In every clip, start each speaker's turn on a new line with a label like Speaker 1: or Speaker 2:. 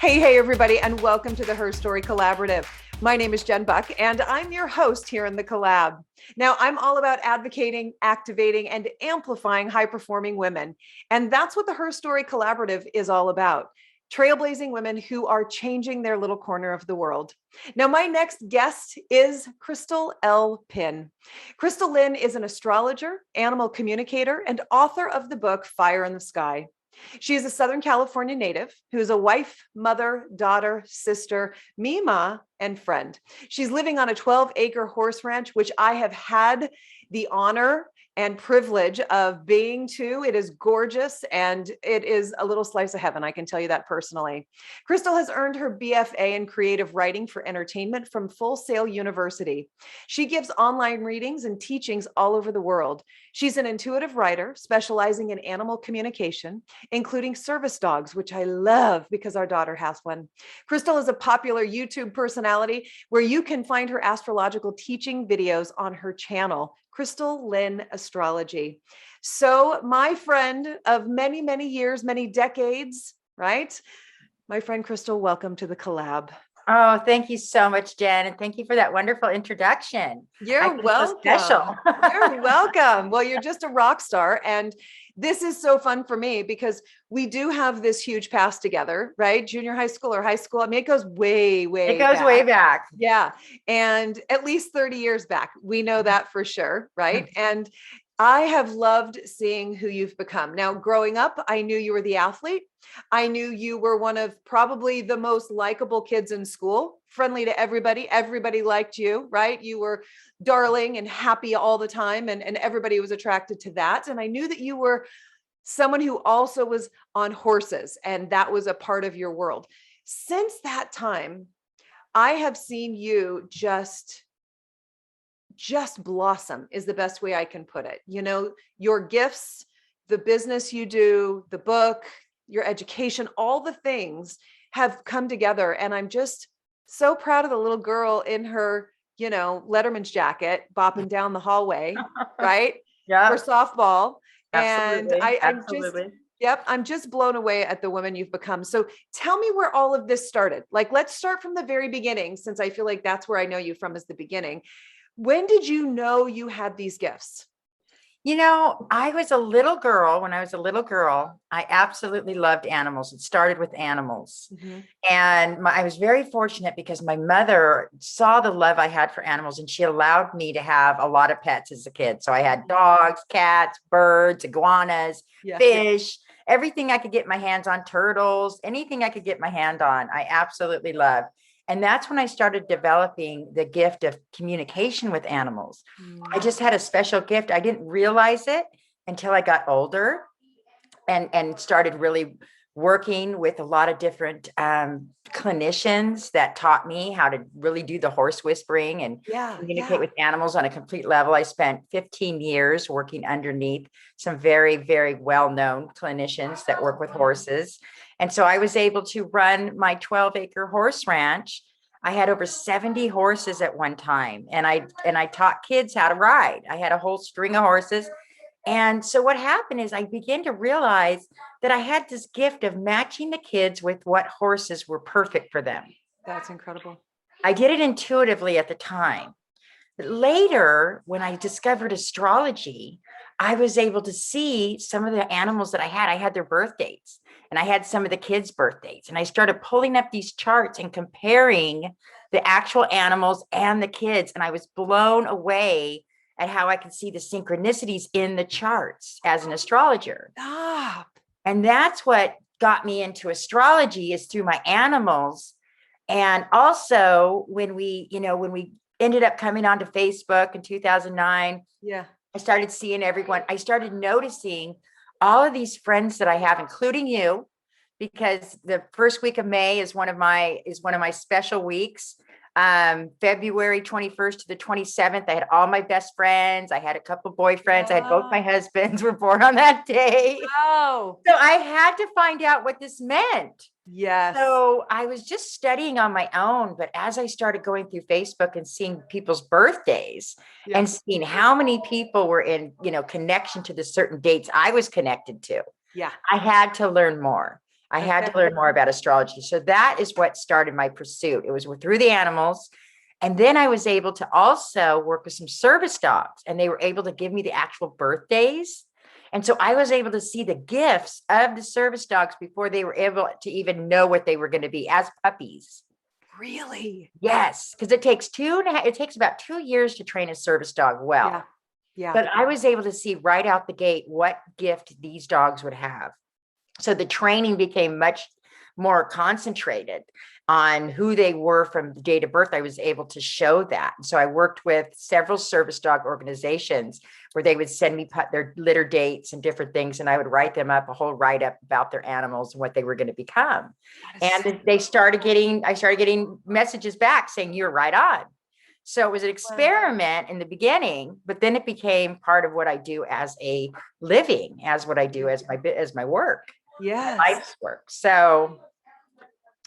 Speaker 1: Hey, everybody, and welcome to the HERstory Collaborative. My name is Jen Buck, and I'm your host here in the collab. Now, I'm all about advocating, activating, and amplifying high-performing women. And that's what the HERstory Collaborative is all about. Trailblazing women who are changing their little corner of the world. Now, my next guest is Chrystal L. Pynn. Chrystal Lynn is an astrologer, animal communicator, and author of the book Fire in the Sky. She is a Southern California native who is a wife, mother, daughter, sister, Mima, and friend. She's living on a 12-acre horse ranch, which I have had the honor and privilege of being to. It is gorgeous and it is a little slice of heaven. I can tell you that personally. Chrystal has earned her BFA in creative writing for entertainment from Full Sail University. She gives online readings and teachings all over the world. She's an intuitive writer specializing in animal communication, including service dogs, which I love because our daughter has one. Chrystal is a popular YouTube personality where you can find her astrological teaching videos on her channel, Chrystal Lynn Astrology. So my friend of many, many years, many decades, right? My friend Chrystal, welcome to the collab.
Speaker 2: Oh, thank you so much, Jen. And thank you for that wonderful introduction.
Speaker 1: You're welcome.
Speaker 2: Special.
Speaker 1: You're welcome. Well, you're just a rock star. And this is so fun for me because we do have this huge past together, right? Junior high school or high school. I mean, it goes way back. Yeah. And at least 30 years back. We know that for sure, right? And I have loved seeing who you've become. Now, growing up, I knew you were the athlete. I knew you were one of probably the most likable kids in school, friendly to everybody. Everybody liked you, right? You were darling and happy all the time, and everybody was attracted to that. And I knew that you were someone who also was on horses, and that was a part of your world. Since that time, I have seen you just blossom is the best way I can put it. You know, your gifts, the business you do, the book, your education, all the things have come together. And I'm just so proud of the little girl in her, you know, Letterman's jacket, bopping down the hallway, right?
Speaker 2: Yeah.
Speaker 1: For softball.
Speaker 2: Absolutely.
Speaker 1: And I'm just blown away at the woman you've become. So tell me where all of this started. Like, let's start from the very beginning, since I feel like that's where I know you from, is the beginning. When did you know you had these gifts?
Speaker 2: You know, I was a little girl. When I was a little girl, I absolutely loved animals. It started with animals.
Speaker 1: Mm-hmm.
Speaker 2: And I was very fortunate because my mother saw the love I had for animals and she allowed me to have a lot of pets as a kid. So I had dogs, cats, birds, iguanas, fish, everything I could get my hands on, turtles, anything I could get my hand on. I absolutely loved. And that's when I started developing the gift of communication with animals. I just had a special gift. I didn't realize it until I got older and started really working with a lot of different clinicians that taught me how to really do the horse whispering and communicate with animals on a complete level. I spent 15 years working underneath some very, very well-known clinicians that work with horses. And so I was able to run my 12-acre horse ranch. I had over 70 horses at one time, and I taught kids how to ride. I had a whole string of horses. And so what happened is I began to realize that I had this gift of matching the kids with what horses were perfect for them.
Speaker 1: That's incredible.
Speaker 2: I did it intuitively at the time. But later, when I discovered astrology, I was able to see some of the animals that I had their birth dates, and I had some of the kids' birth dates. And I started pulling up these charts and comparing the actual animals and the kids. And I was blown away at how I could see the synchronicities in the charts as an astrologer. And that's what got me into astrology, is through my animals. And also when we ended up coming onto Facebook in 2009, I started seeing everyone. I started noticing all of these friends that I have, including you, because the first week of May is one of my special weeks. February 21st to the 27th, I had all my best friends. I had a couple boyfriends. I had both my husbands were born on that day.
Speaker 1: Oh,
Speaker 2: so I had to find out what this meant.
Speaker 1: Yes.
Speaker 2: So I was just studying on my own, but as I started going through Facebook and seeing people's birthdays and seeing how many people were in, connection to the certain dates I was connected to, I had to learn more. I had to learn more about astrology. So that is what started my pursuit. It was through the animals. And then I was able to also work with some service dogs, and they were able to give me the actual birthdays. And so I was able to see the gifts of the service dogs before they were able to even know what they were going to be as puppies.
Speaker 1: Really?
Speaker 2: Yes, because it takes about 2 years to train a service dog well.
Speaker 1: Yeah. Yeah.
Speaker 2: But I was able to see right out the gate what gift these dogs would have. So the training became much more concentrated on who they were from the date of birth. I was able to show that. So I worked with several service dog organizations where they would send me their litter dates and different things, and I would write them up a whole write-up about their animals and what they were going to become. And I started getting messages back saying, "You're right on." So it was an experiment in the beginning, but then it became part of what I do as a living, as what I do as my work.
Speaker 1: Yes.
Speaker 2: My life's work. So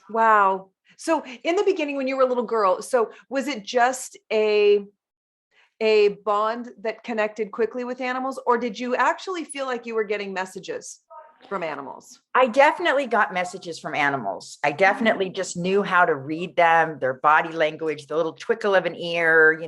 Speaker 1: wow. So in the beginning, when you were a little girl, so was it just a bond that connected quickly with animals, or did you actually feel like you were getting messages from animals?
Speaker 2: I definitely got messages from animals. I definitely just knew how to read them, their body language, the little twinkle of an ear.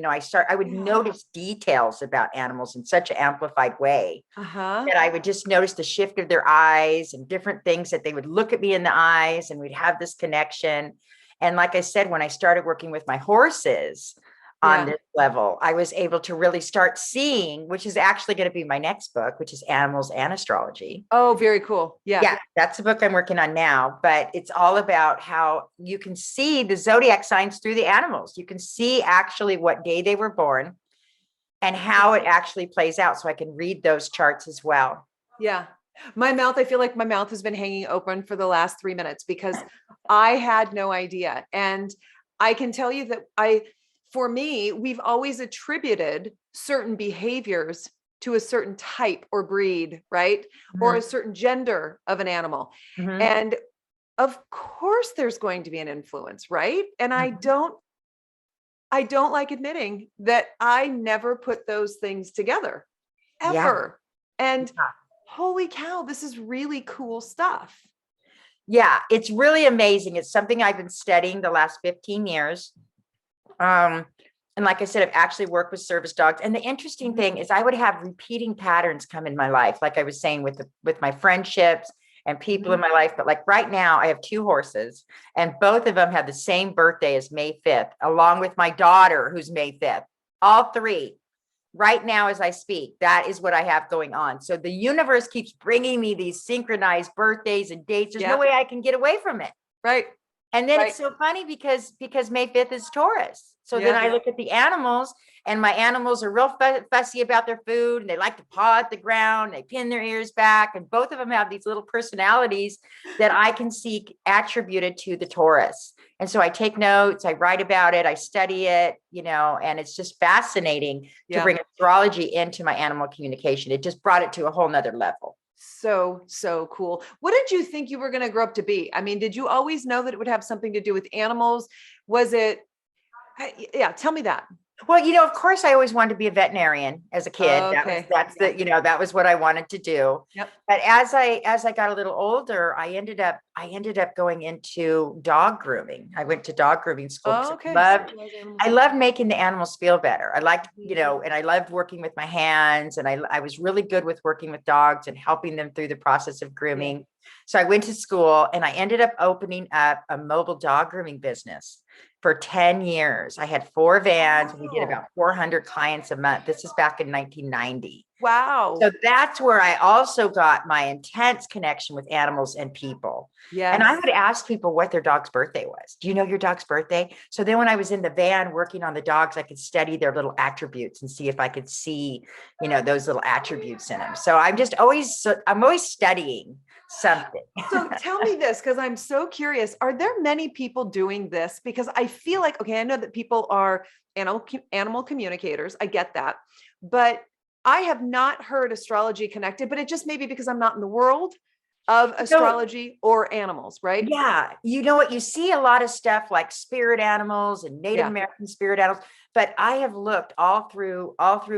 Speaker 2: I would notice details about animals in such an amplified way that I would just notice the shift of their eyes and different things that they would look at me in the eyes, and we'd have this connection. And like I said, when I started working with my horses on this level, I was able to really start seeing, which is actually going to be my next book, which is Animals and Astrology.
Speaker 1: Oh, very cool. Yeah.
Speaker 2: Yeah, that's the book I'm working on now, but it's all about how you can see the zodiac signs through the animals. You can see actually what day they were born and how it actually plays out. So I can read those charts as well.
Speaker 1: Yeah. I feel like my mouth has been hanging open for the last 3 minutes because I had no idea. And I can tell you that for me, we've always attributed certain behaviors to a certain type or breed, right? Mm-hmm. Or a certain gender of an animal. Mm-hmm. And of course there's going to be an influence, right? And mm-hmm. I don't like admitting that I never put those things together ever. Yeah. And holy cow, this is really cool stuff.
Speaker 2: Yeah, it's really amazing. It's something I've been studying the last 15 years. And like I said, I've actually worked with service dogs. And the interesting thing is I would have repeating patterns come in my life. Like I was saying with my friendships and people in my life. But like right now I have 2 horses and both of them have the same birthday as May 5th, along with my daughter, who's May 5th, all 3 right now, as I speak. That is what I have going on. So the universe keeps bringing me these synchronized birthdays and dates. There's no way I can get away from it.
Speaker 1: Right.
Speaker 2: And then it's so funny because May 5th is Taurus. So then I look at the animals, and my animals are real fussy about their food, and they like to paw at the ground. They pin their ears back, and both of them have these little personalities that I can see attributed to the Taurus. And so I take notes, I write about it, I study it, and it's just fascinating to bring astrology into my animal communication. It just brought it to a whole nother level.
Speaker 1: So cool. What did you think you were going to grow up to be? I mean, did you always know that it would have something to do with animals? Was it? Yeah, tell me that.
Speaker 2: Well, of course, I always wanted to be a veterinarian as a kid.
Speaker 1: Okay.
Speaker 2: That was what I wanted to do. Yep. But as I got a little older, I ended up going into dog grooming. I went to dog grooming school.
Speaker 1: Okay.
Speaker 2: I loved making the animals feel better. I liked, and I loved working with my hands, and I was really good with working with dogs and helping them through the process of grooming. Yeah. So I went to school and I ended up opening up a mobile dog grooming business. For 10 years, I had 4 vans. Wow. We did about 400 clients a month. This is back in 1990.
Speaker 1: Wow.
Speaker 2: So that's where I also got my intense connection with animals and people. Yes. And I would ask people what their dog's birthday was. Do you know your dog's birthday? So then when I was in the van working on the dogs, I could study their little attributes and see if I could see, those little attributes in them. So I'm always studying something.
Speaker 1: So tell me this, because I'm so curious. Are there many people doing this? Because I feel like, I know that people are animal communicators. I get that. But I have not heard astrology connected, but it just may be because I'm not in the world of astrology or animals, right?
Speaker 2: Yeah. You know what? You see a lot of stuff like spirit animals and Native American spirit animals, but I have looked all through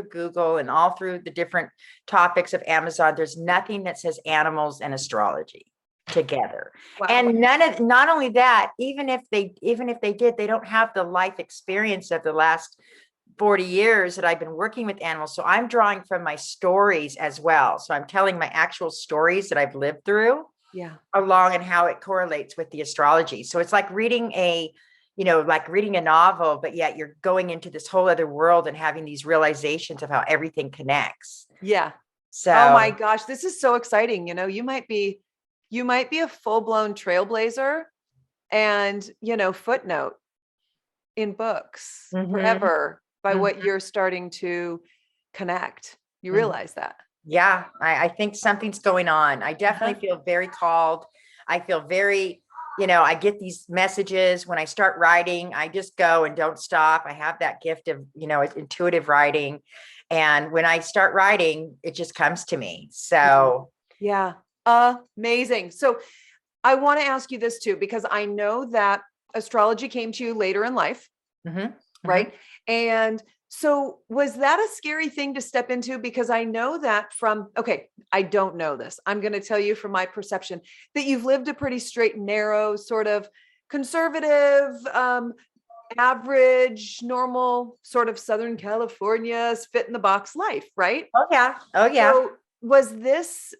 Speaker 2: Google and all through the different topics of Amazon. There's nothing that says animals and astrology. together.
Speaker 1: Wow.
Speaker 2: And not only that, even if they did, they don't have the life experience of the last 40 years that I've been working with animals. So I'm drawing from my stories as well. So I'm telling my actual stories that I've lived through along, and how it correlates with the astrology. So it's like reading a novel, but yet you're going into this whole other world and having these realizations of how everything connects.
Speaker 1: Yeah.
Speaker 2: So,
Speaker 1: oh my gosh, this is so exciting. You might be a full-blown trailblazer and, footnote in books forever by what you're starting to connect. You realize that?
Speaker 2: Yeah, I think something's going on. I definitely feel very called. I feel very, I get these messages when I start writing. I just go and don't stop. I have that gift of, intuitive writing. And when I start writing, it just comes to me. So
Speaker 1: yeah, amazing. So I want to ask you this too, because I know that astrology came to you later in life, right? And so was that a scary thing to step into? Because I know that I don't know this. I'm going to tell you from my perception that you've lived a pretty straight and narrow, sort of conservative, average, normal, sort of Southern California, fit in the box life, right?
Speaker 2: Oh yeah.
Speaker 1: So was this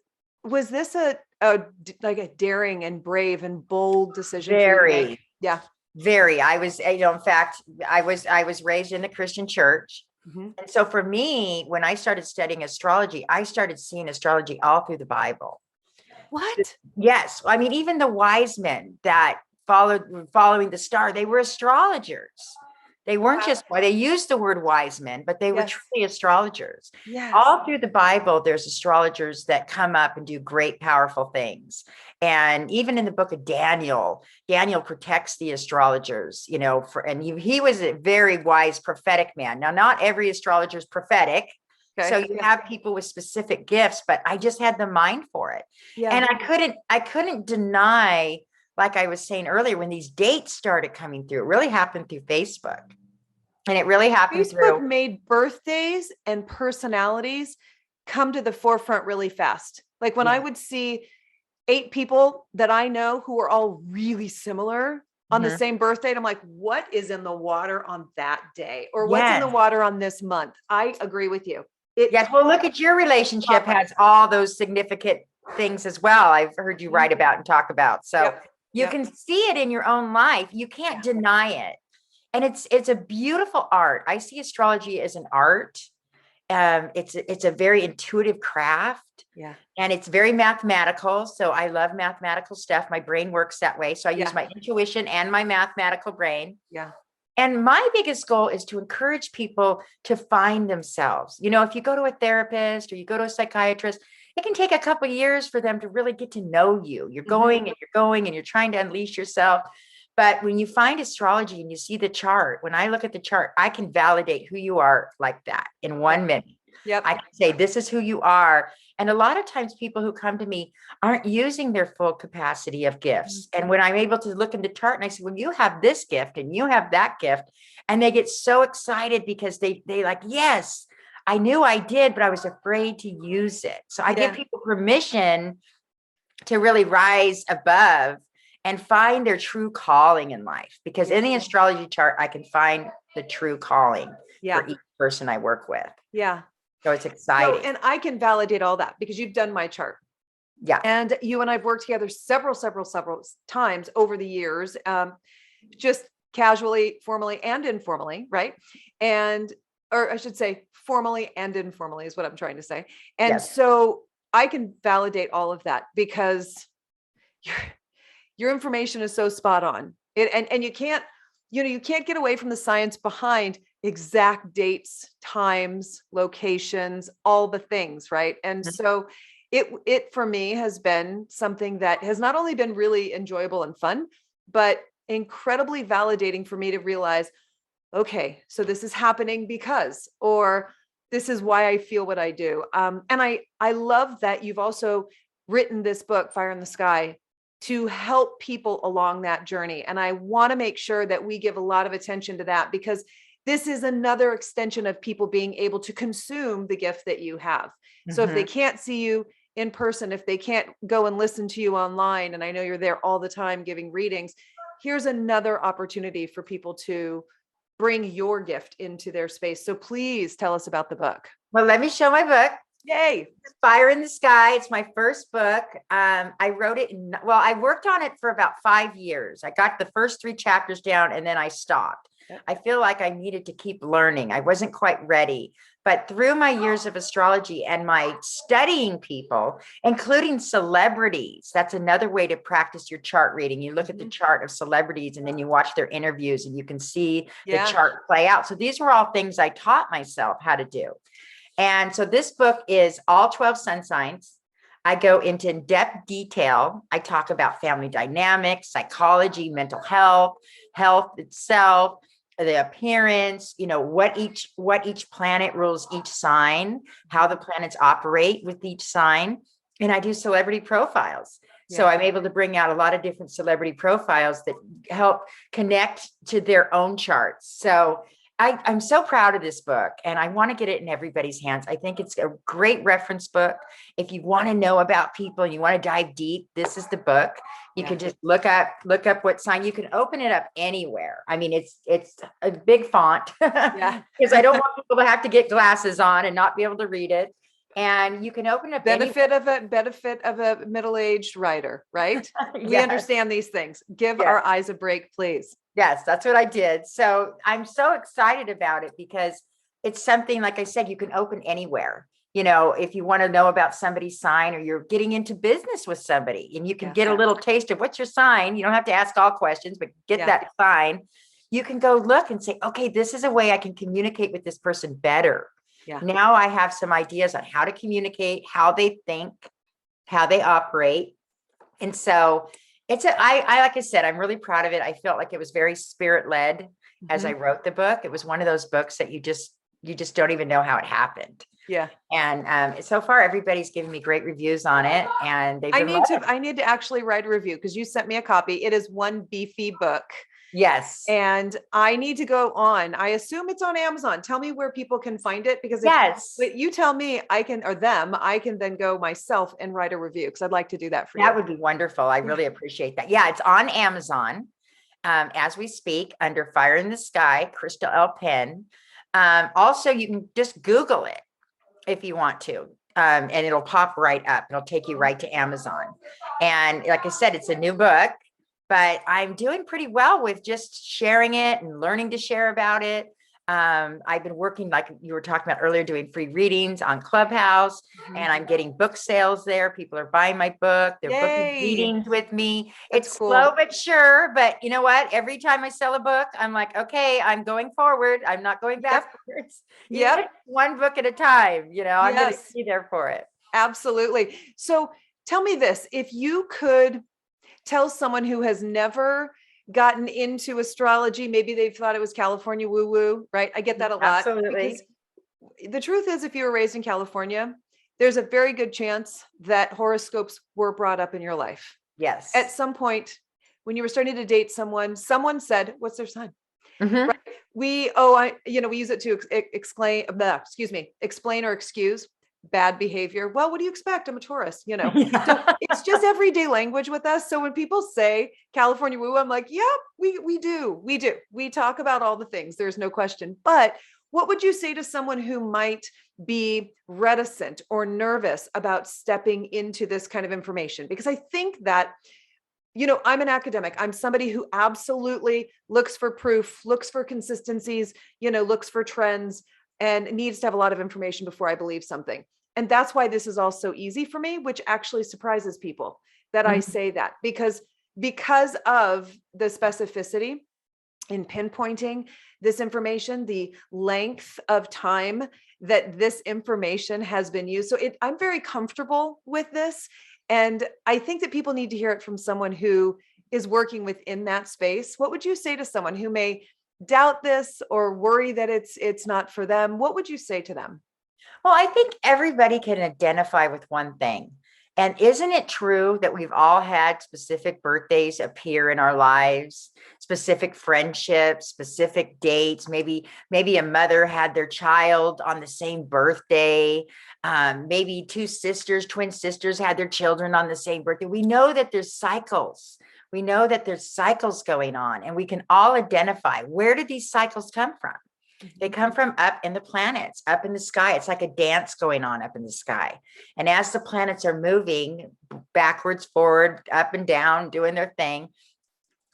Speaker 1: like a daring and brave and bold decision for you to make? Yeah.
Speaker 2: Very. I was, in fact, I was raised in the Christian church. And so for me, when I started studying astrology, I started seeing astrology all through the Bible.
Speaker 1: What?
Speaker 2: Yes. I mean, even the wise men that following the star, they were astrologers. They weren't they used the word wise men, but they were truly astrologers.
Speaker 1: Yes.
Speaker 2: All through the Bible, there's astrologers that come up and do great, powerful things. And even in the book of Daniel protects the astrologers, he was a very wise prophetic man. Now, not every astrologer is prophetic. Okay. So you have people with specific gifts, but I just had the mind for it. Yeah. And I couldn't deny, like I was saying earlier, when these dates started coming through, it really happened through Facebook. And it really happened
Speaker 1: Facebook made birthdays and personalities come to the forefront really fast. Like when I would see 8 people that I know who are all really similar on the same birthday, and I'm like, what is in the water on that day? Or what's in the water on this month? I agree with you.
Speaker 2: Well, look at your relationship has all those significant things as well. I've heard you write about and talk about. So you can see it in your own life. You can't deny it. And it's a beautiful art. I see astrology as an art. It's a very intuitive craft. Yeah. And it's very mathematical. So I love mathematical stuff. My brain works that way. So I use my intuition and my mathematical brain. Yeah. And my biggest goal is to encourage people to find themselves. If you go to a therapist or you go to a psychiatrist, it can take a couple of years for them to really get to know you. You're going and you're trying to unleash yourself. But when you find astrology and you see the chart, when I look at the chart, I can validate who you are like that in 1 minute. Yep. I can say, this is who you are. And a lot of times people who come to me aren't using their full capacity of gifts. And when I'm able to look in the chart and I say, well, you have this gift and you have that gift. And they get so excited because they like, yes, I knew I did, but I was afraid to use it. So I give people permission to really rise above and find their true calling in life. Because in the astrology chart, I can find the true calling for each person I work with. Yeah. So it's exciting.
Speaker 1: And I can validate all that because you've done my chart. Yeah. And you and I've worked together several times over the years, just casually, formally, and informally. Right. Or I should say formally and informally is what I'm trying to say. And so I can validate all of that because your information is so spot on. And you can't get away from the science behind exact dates, times, locations, all the things, right? And so it for me has been something that has not only been really enjoyable and fun, but incredibly validating for me to realize, okay, so this is happening because, or this is why I feel what I do. And I love that you've also written this book, Fire in the Sky, to help people along that journey. And I want to make sure that we give a lot of attention to that because this is another extension of people being able to consume the gift that you have. So if they can't see you in person, if they can't go and listen to you online, and I know you're there all the time giving readings, here's another opportunity for people to bring your gift into their space. So please tell us about the book.
Speaker 2: Well, let me show my book.
Speaker 1: Yay.
Speaker 2: Fire in the Sky. It's my first book. I wrote it I worked on it for about 5 years. I got the first 3 chapters down and then I stopped. Yep. I feel like I needed to keep learning. I wasn't quite ready. But through my years of astrology and my studying people, including celebrities, that's another way to practice your chart reading. You look at the chart of celebrities and then you watch their interviews and you can see the chart play out. So these were all things I taught myself how to do. And so this book is all 12 sun signs. I go into in-depth detail. I talk about family dynamics, psychology, mental health, health itself, the appearance, what each planet rules each sign, how the planets operate with each sign. And I do celebrity profiles. Yeah. So I'm able to bring out a lot of different celebrity profiles that help connect to their own charts. So I'm so proud of this book and I want to get it in everybody's hands. I think it's a great reference book. If you want to know about people and you want to dive deep, this is the book. You can just look up what sign. You can open it up anywhere. I mean, it's a big font because I don't want people to have to get glasses on and not be able to read it. And you can open a
Speaker 1: benefit of a middle-aged writer, right? We understand these things. Give our eyes a break, please.
Speaker 2: Yes, that's what I did. So I'm so excited about it because it's something, like I said, you can open anywhere. If you want to know about somebody's sign or you're getting into business with somebody and you can get a little taste of what's your sign. You don't have to ask all questions, but get that sign. You can go look and say, okay, this is a way I can communicate with this person better. Yeah. Now I have some ideas on how to communicate, how they think, how they operate. And so I like I said, I'm really proud of it. I felt like it was very spirit led as I wrote the book. It was one of those books that you just don't even know how it happened. Yeah. And so far everybody's given me great reviews on it. And I
Speaker 1: need to actually write a review because you sent me a copy. It is one beefy book.
Speaker 2: Yes.
Speaker 1: And I need to go on. I assume it's on Amazon. Tell me where people can find it because if you tell me I can then go myself and write a review because I'd like to do that for you.
Speaker 2: That would be wonderful. I really appreciate that. Yeah, it's on Amazon as we speak under Fire in the Sky, Chrystal L Pynn. Also, you can just Google it if you want to. And it'll pop right up. It'll take you right to Amazon. And like I said, it's a new book. But I'm doing pretty well with just sharing it and learning to share about it. I've been working, like you were talking about earlier, doing free readings on Clubhouse, and I'm getting book sales there. People are buying my book. They're booking readings with me. It's cool. Slow but sure. But you know what? Every time I sell a book, I'm like, okay, I'm going forward. I'm not going backwards. One book at a time. I'm going to be there for it.
Speaker 1: Absolutely. So tell me this, if you could tell someone who has never gotten into astrology, maybe they've thought it was California woo-woo, right? I get that a lot.
Speaker 2: Absolutely.
Speaker 1: Because the truth is, if you were raised in California, there's a very good chance that horoscopes were brought up in your life.
Speaker 2: Yes.
Speaker 1: At some point, when you were starting to date someone said, what's their sign? Right? We use it to explain or excuse bad behavior. Well, what do you expect? I'm a Taurus, So it's just everyday language with us. So when people say California woo, I'm like, yeah, we do. We talk about all the things. There's no question. But what would you say to someone who might be reticent or nervous about stepping into this kind of information? Because I think that, I'm an academic. I'm somebody who absolutely looks for proof, looks for consistencies, looks for trends, and needs to have a lot of information before I believe something. And that's why this is all so easy for me, which actually surprises people that I say that because of the specificity in pinpointing this information, the length of time that this information has been used. So I'm very comfortable with this. And I think that people need to hear it from someone who is working within that space. What would you say to someone who may doubt this or worry that it's not for them? What would you say to them?
Speaker 2: Well, I think everybody can identify with one thing. And isn't it true that we've all had specific birthdays appear in our lives, specific friendships, specific dates. Maybe a mother had their child on the same birthday. Maybe twin sisters had their children on the same birthday. We know that there's cycles. We know that there's cycles going on, and we can all identify, where do these cycles come from? They come from up in the planets, up in the sky. It's like a dance going on up in the sky. And as the planets are moving backwards, forward, up and down, doing their thing,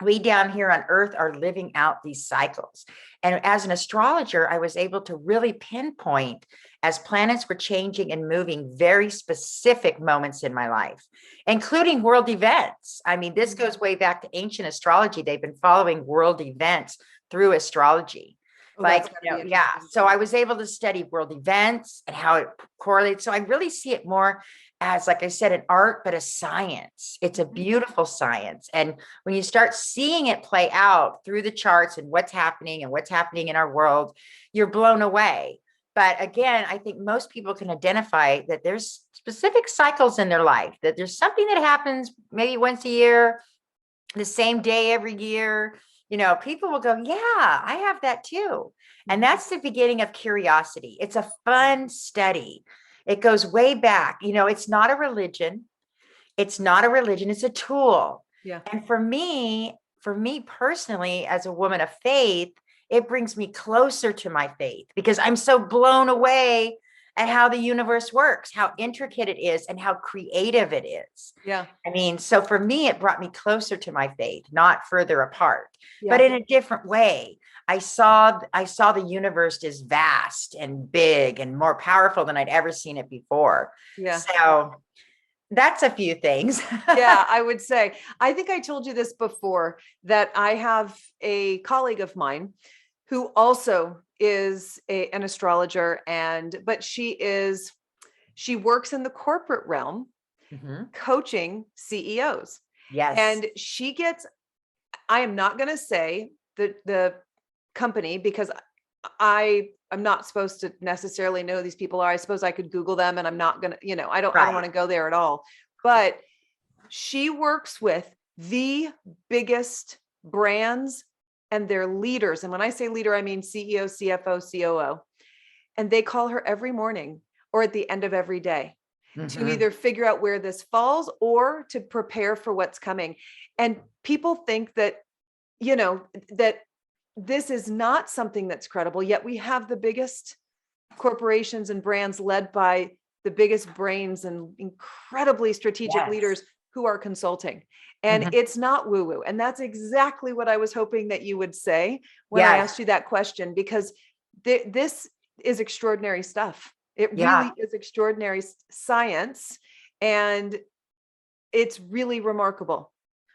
Speaker 2: we down here on Earth are living out these cycles. And as an astrologer, I was able to really pinpoint, as planets were changing and moving, very specific moments in my life, including world events. I mean, this goes way back to ancient astrology. They've been following world events through astrology. So I was able to study world events and how it correlates. So I really see it more as, like I said, an art, but a science. It's a beautiful science. And when you start seeing it play out through the charts and what's happening in our world, you're blown away. But again, I think most people can identify that there's specific cycles in their life, that there's something that happens maybe once a year, the same day every year. People will go, yeah, I have that too. And that's the beginning of curiosity. It's a fun study. It goes way back. It's not a religion. It's a tool.
Speaker 1: Yeah.
Speaker 2: And for me personally, as a woman of faith, it brings me closer to my faith, because I'm so blown away at how the universe works, how intricate it is, and how creative it is.
Speaker 1: Yeah.
Speaker 2: I mean, so for me, it brought me closer to my faith, not further apart,
Speaker 1: Yeah.
Speaker 2: but in a different way. I saw the universe as vast and big and more powerful than I'd ever seen it before.
Speaker 1: Yeah.
Speaker 2: So that's a few things.
Speaker 1: Yeah, I would say, I think I told you this before, that I have a colleague of mine who also is an astrologer, but she works in the corporate realm, coaching CEOs.
Speaker 2: Yes.
Speaker 1: And I am not going to say the company, because I'm not supposed to necessarily know who these people are. I suppose I could Google them, and I'm not going to, I don't want to go there at all. But she works with the biggest brands and their leaders. And when I say leader, I mean CEO, CFO, COO. And they call her every morning or at the end of every day to either figure out where this falls or to prepare for what's coming. And people think that, that this is not something that's credible, yet we have the biggest corporations and brands led by the biggest brains and incredibly strategic leaders who are consulting. And it's not woo-woo. And that's exactly what I was hoping that you would say when I asked you that question, because this is extraordinary stuff. It really is extraordinary science. And it's really remarkable.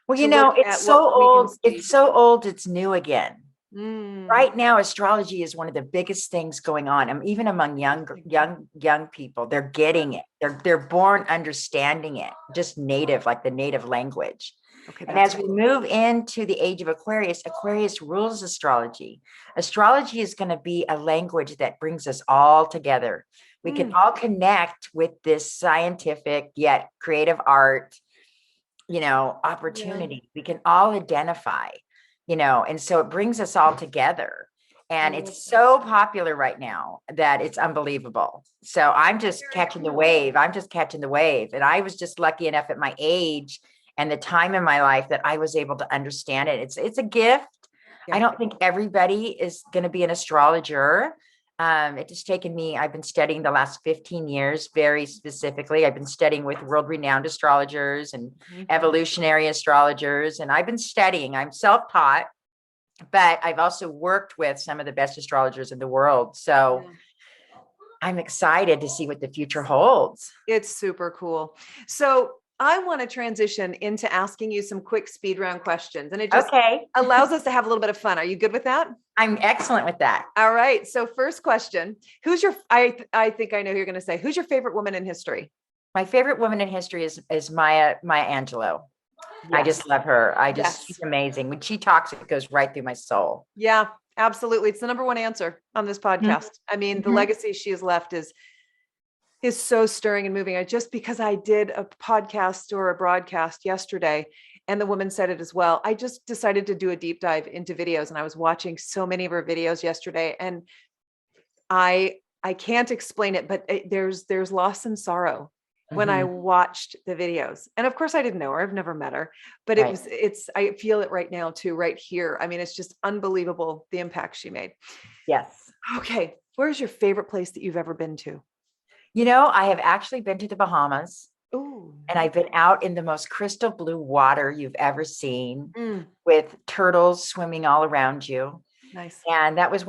Speaker 2: Well, it's so old. It's so old. It's new again. Right now, astrology is one of the biggest things going on. Even among young people, they're getting it. They're born understanding it, just like the native language. Okay, and as we move into the age of Aquarius rules astrology. Astrology is going to be a language that brings us all together. We can all connect with this scientific yet creative art, opportunity. We can all identify. And so it brings us all together, and it's so popular right now that it's unbelievable. So I'm just catching the wave. And I was just lucky enough at my age and the time in my life that I was able to understand it. It's a gift. Yeah. I don't think everybody is going to be an astrologer. It has taken me, I've been studying the last 15 years, very specifically. I've been studying with world-renowned astrologers and evolutionary astrologers. And I've been studying, I'm self-taught, but I've also worked with some of the best astrologers in the world. So I'm excited to see what the future holds.
Speaker 1: It's super cool. So I want to transition into asking you some quick speed round questions, and it just allows us to have a little bit of fun. Are you good with that?
Speaker 2: I'm excellent with that.
Speaker 1: All right. So first question, I think I know who you're going to say, who's your favorite woman in history?
Speaker 2: My favorite woman in history is Maya Angelou. Yes. I just love her. She's amazing. When she talks, it goes right through my soul.
Speaker 1: Yeah, absolutely. It's the number one answer on this podcast. I mean, the legacy she has left is so stirring and moving. Just because I did a podcast or a broadcast yesterday, and the woman said it as well. I just decided to do a deep dive into videos, and I was watching so many of her videos yesterday, and I can't explain it, but there's loss and sorrow when I watched the videos. And of course I didn't know her. I've never met her, but I feel it right now too, right here. I mean, it's just unbelievable the impact she made.
Speaker 2: Yes.
Speaker 1: Okay. Where's your favorite place that you've ever been to?
Speaker 2: I have actually been to the Bahamas.
Speaker 1: Oh,
Speaker 2: and I've been out in the most crystal blue water you've ever seen with turtles swimming all around you.
Speaker 1: Nice.
Speaker 2: And that was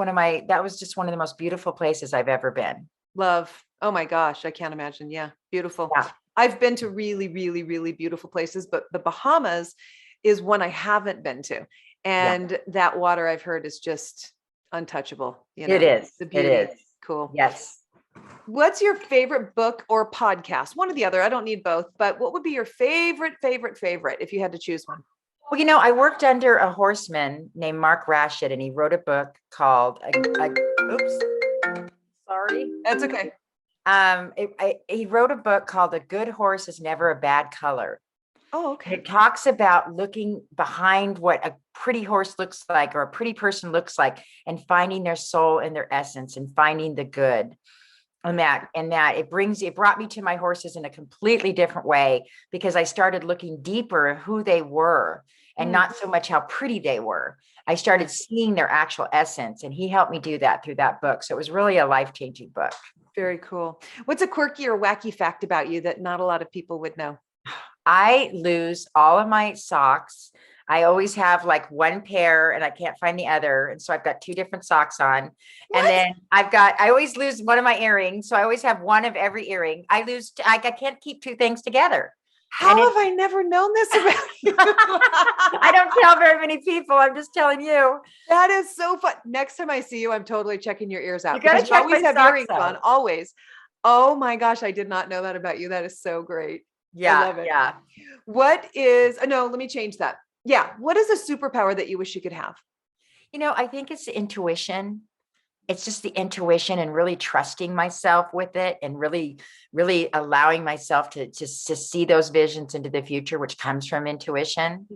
Speaker 2: just one of the most beautiful places I've ever been.
Speaker 1: Love. Oh my gosh. I can't imagine. Yeah. Beautiful.
Speaker 2: Yeah.
Speaker 1: I've been to really, really, really beautiful places, but the Bahamas is one I haven't been to. And that water I've heard is just untouchable.
Speaker 2: It is.
Speaker 1: The beauty.
Speaker 2: It is.
Speaker 1: Cool.
Speaker 2: Yes.
Speaker 1: What's your favorite book or podcast? One or the other. I don't need both, but what would be your favorite if you had to choose one?
Speaker 2: Well, I worked under a horseman named Mark Rashid, and he wrote a book called oops. Sorry.
Speaker 1: That's okay.
Speaker 2: He wrote a book called A Good Horse is Never a Bad Color.
Speaker 1: Oh, okay.
Speaker 2: It talks about looking behind what a pretty horse looks like or a pretty person looks like and finding their soul and their essence and finding the good. And that it brought me to my horses in a completely different way, because I started looking deeper at who they were and not so much how pretty they were. I started seeing their actual essence, and he helped me do that through that book. So it was really a life-changing book.
Speaker 1: Very cool. What's a quirky or wacky fact about you that not a lot of people would know?
Speaker 2: I lose all of my socks. I always have like one pair and I can't find the other. And so I've got two different socks on. What? And then I always lose one of my earrings. So I always have one of every earring. I can't keep two things together.
Speaker 1: How have I never known this about you?
Speaker 2: I don't tell very many people. I'm just telling you.
Speaker 1: That is so fun. Next time I see you, I'm totally checking your ears out.
Speaker 2: You gotta check
Speaker 1: always
Speaker 2: my
Speaker 1: have
Speaker 2: socks
Speaker 1: earrings
Speaker 2: out.
Speaker 1: on, always. Oh my gosh, I did not know that about you. That is so great.
Speaker 2: Yeah.
Speaker 1: I love it.
Speaker 2: Yeah.
Speaker 1: Let me change that. Yeah. What is a superpower that you wish you could have?
Speaker 2: I think it's the intuition. It's just the intuition and really trusting myself with it and really, really allowing myself to see those visions into the future, which comes from intuition.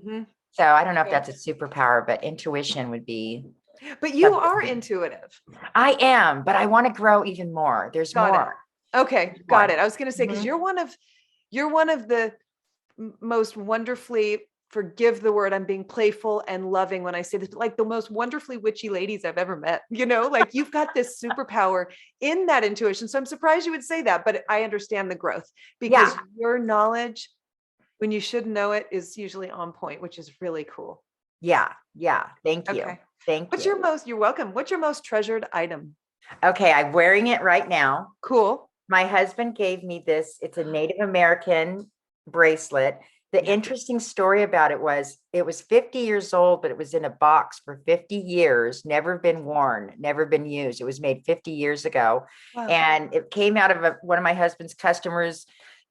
Speaker 2: So I don't know if that's a superpower, but intuition would be.
Speaker 1: But you are intuitive.
Speaker 2: I am, but I want to grow even more. There's more.
Speaker 1: Okay. Got it. I was going to say, because you're one of the most wonderfully, forgive the word, I'm being playful and loving when I say this, but like the most wonderfully witchy ladies I've ever met, like you've got this superpower in that intuition. So I'm surprised you would say that, but I understand the growth, because your knowledge, when you should know it, is usually on point, which is really cool.
Speaker 2: Yeah. Yeah. Thank you.
Speaker 1: Okay.
Speaker 2: Thank you.
Speaker 1: You're welcome. What's your most treasured item?
Speaker 2: Okay. I'm wearing it right now.
Speaker 1: Cool.
Speaker 2: My husband gave me this. It's a Native American bracelet. The interesting story about it was 50 years old, but it was in a box for 50 years, never been worn, never been used. It was made 50 years ago. Wow. And it came out of one of my husband's customers'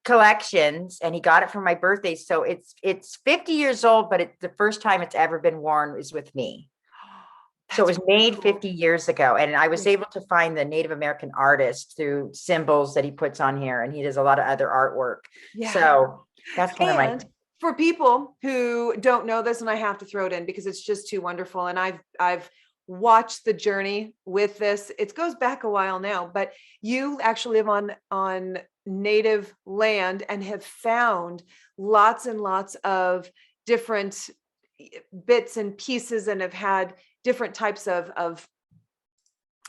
Speaker 2: collections, and he got it for my birthday. So it's 50 years old, but it's the first time it's ever been worn is with me. So it was made 50 years ago. And I was able to find the Native American artist through symbols that he puts on here. And he does a lot of other artwork. Yeah. So that's one of my.
Speaker 1: For people who don't know this, and I have to throw it in because it's just too wonderful. And I've watched the journey with this. It goes back a while now, but you actually live on native land and have found lots and lots of different bits and pieces, and have had different types of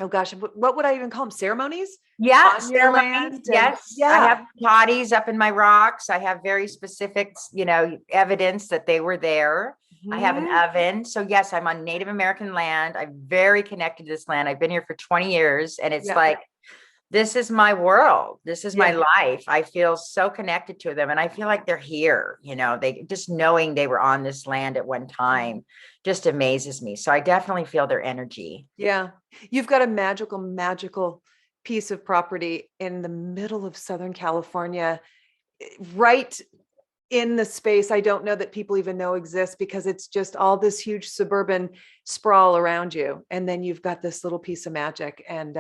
Speaker 1: oh gosh, what would I even call them? Ceremonies?
Speaker 2: Yeah, ceremonies. Yes. Yeah. I have bodies up in my rocks. I have very specific, evidence that they were there. I have an oven. So yes, I'm on Native American land. I'm very connected to this land. I've been here for 20 years, and it's like, this is my world. This is my life. I feel so connected to them, and I feel like they're here. They just knowing they were on this land at one time just amazes me. So I definitely feel their energy. Yeah.
Speaker 1: You've got a magical piece of property in the middle of Southern California, right in the space I don't know that people even know exists, because it's just all this huge suburban sprawl around you. And then you've got this little piece of magic. And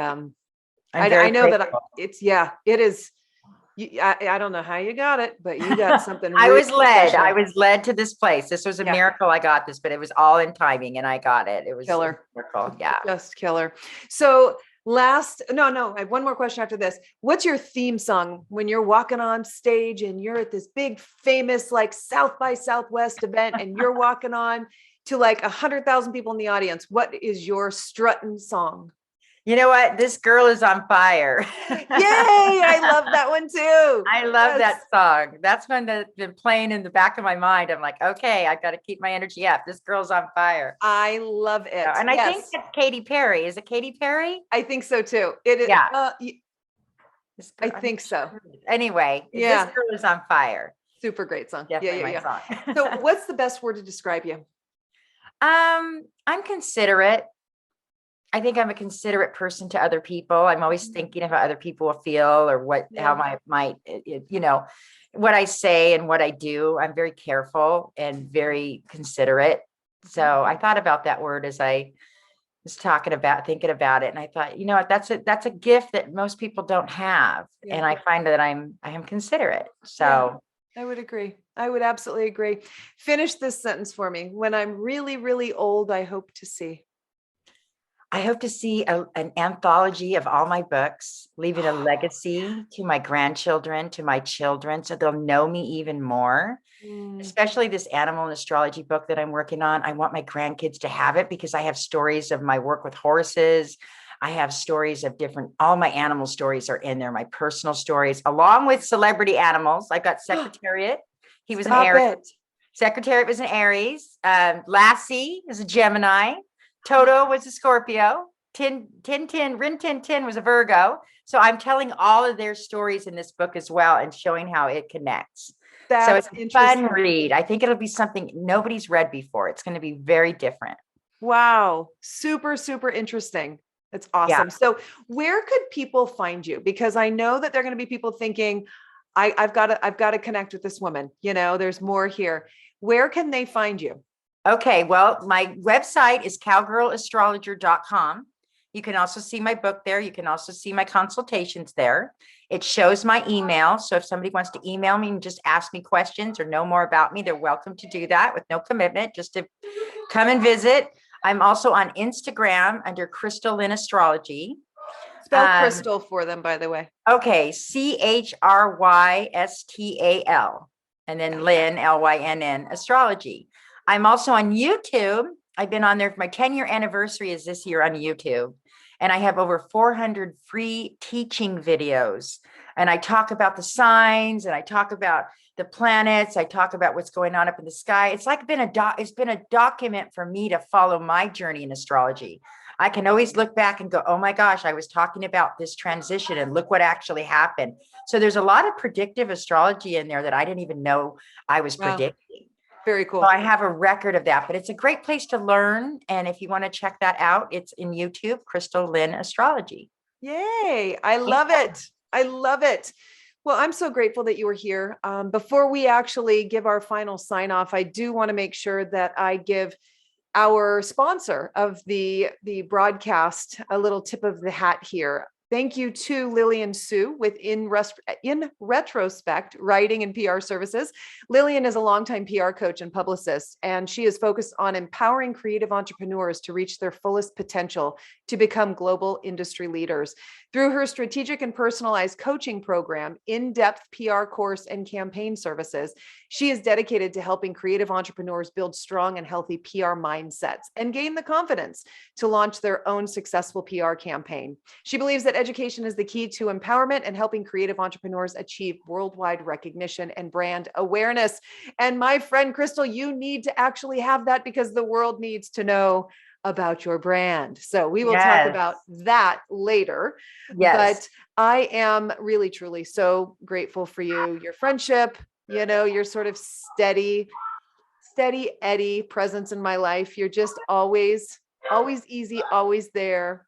Speaker 1: I know that it is. I don't know how you got it, but you got something
Speaker 2: I
Speaker 1: really
Speaker 2: was led.
Speaker 1: special.
Speaker 2: I was led to this place. This was a miracle. I got this, but it was all in timing and I got it. It was a
Speaker 1: Killer.
Speaker 2: miracle. Yeah.
Speaker 1: Just killer. So no, I have one more question after this. What's your theme song when you're walking on stage and you're at this big famous like South by Southwest event and you're walking on to like 100,000 people in the audience? What is your strutting song?
Speaker 2: You know what? This girl is on fire.
Speaker 1: Yay! I love that one too.
Speaker 2: I love that song. That's one that's been playing in the back of my mind. I'm like, okay, I've got to keep my energy up. This girl's on fire.
Speaker 1: I love it.
Speaker 2: And I think that's Katy Perry. Is it Katy Perry?
Speaker 1: I think so too. It is.
Speaker 2: Yeah.
Speaker 1: I think so.
Speaker 2: Anyway, this girl is on fire.
Speaker 1: Super great song.
Speaker 2: Definitely my song.
Speaker 1: So what's the best word to describe you?
Speaker 2: I'm considerate. I think I'm a considerate person to other people. I'm always thinking of how other people will feel or how what I say and what I do. I'm very careful and very considerate. So I thought about that word as I was thinking about it. And I thought, you know what, that's a gift that most people don't have. Yeah. And I find that I am considerate. So
Speaker 1: I would agree. I would absolutely agree. Finish this sentence for me. When I'm really, really old, I hope to see
Speaker 2: an anthology of all my books, leaving a legacy to my grandchildren, to my children, so they'll know me even more. Especially this animal and astrology book that I'm working on. I want my grandkids to have it because I have stories of my work with horses. I have stories of all my animal stories are in there, my personal stories, along with celebrity animals. I've got Secretariat. He was an Aries. Secretariat was an Aries. Lassie is a Gemini. Toto was a Scorpio. Rin Tin Tin was a Virgo. So I'm telling all of their stories in this book as well and showing how it connects. So it's a fun read. I think it'll be something nobody's read before. It's going to be very different.
Speaker 1: Wow. Super, super interesting. That's awesome. Yeah. So where could people find you? Because I know that there are going to be people thinking, I've got to connect with this woman. There's more here. Where can they find you?
Speaker 2: Okay. Well, my website is cowgirlastrologer.com. You can also see my book there. You can also see my consultations there. It shows my email. So if somebody wants to email me and just ask me questions or know more about me, they're welcome to do that with no commitment, just to come and visit. I'm also on Instagram under Chrystal Lynn Astrology.
Speaker 1: Spell Chrystal for them, by the way.
Speaker 2: Okay. CHRYSTAL. And then Lynn, LYNN, Astrology. I'm also on YouTube. I've been on there. My 10-year anniversary is this year on YouTube. And I have over 400 free teaching videos. And I talk about the signs and I talk about the planets. I talk about what's going on up in the sky. It's like it's been a document for me to follow my journey in astrology. I can always look back and go, oh my gosh, I was talking about this transition and look what actually happened. So there's a lot of predictive astrology in there that I didn't even know I was predicting.
Speaker 1: Very cool.
Speaker 2: So I have a record of that, but it's a great place to learn. And if you want to check that out, it's in YouTube, Chrystal Lynn Astrology.
Speaker 1: Yay. I love it. I love it. Well, I'm so grateful that you were here. Before we actually give our final sign off, I do want to make sure that I give our sponsor of the broadcast a little tip of the hat here. Thank you to Lillian Sue with In Retrospect Writing and PR Services. Lillian is a longtime PR coach and publicist, and she is focused on empowering creative entrepreneurs to reach their fullest potential to become global industry leaders. Through her strategic and personalized coaching program, in-depth PR course, and campaign services, she is dedicated to helping creative entrepreneurs build strong and healthy PR mindsets and gain the confidence to launch their own successful PR campaign. She believes that education is the key to empowerment and helping creative entrepreneurs achieve worldwide recognition and brand awareness. And my friend Chrystal, you need to actually have that because the world needs to know about your brand. So we will talk about that later. But I am really, truly so grateful for you, your friendship, your sort of steady Eddie presence in my life. You're just always easy, always there,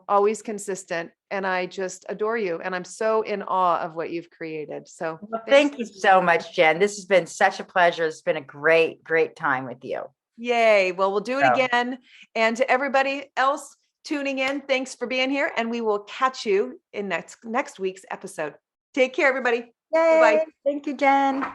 Speaker 1: always consistent. And I just adore you. And I'm so in awe of what you've created. So
Speaker 2: thank you so much, Jen. This has been such a pleasure. It's been a great, great time with you.
Speaker 1: Yay. Well, we'll do it again. And to everybody else tuning in, thanks for being here. And we will catch you in next week's episode. Take care, everybody.
Speaker 2: Yay.
Speaker 1: Bye-bye.
Speaker 2: Thank you, Jen.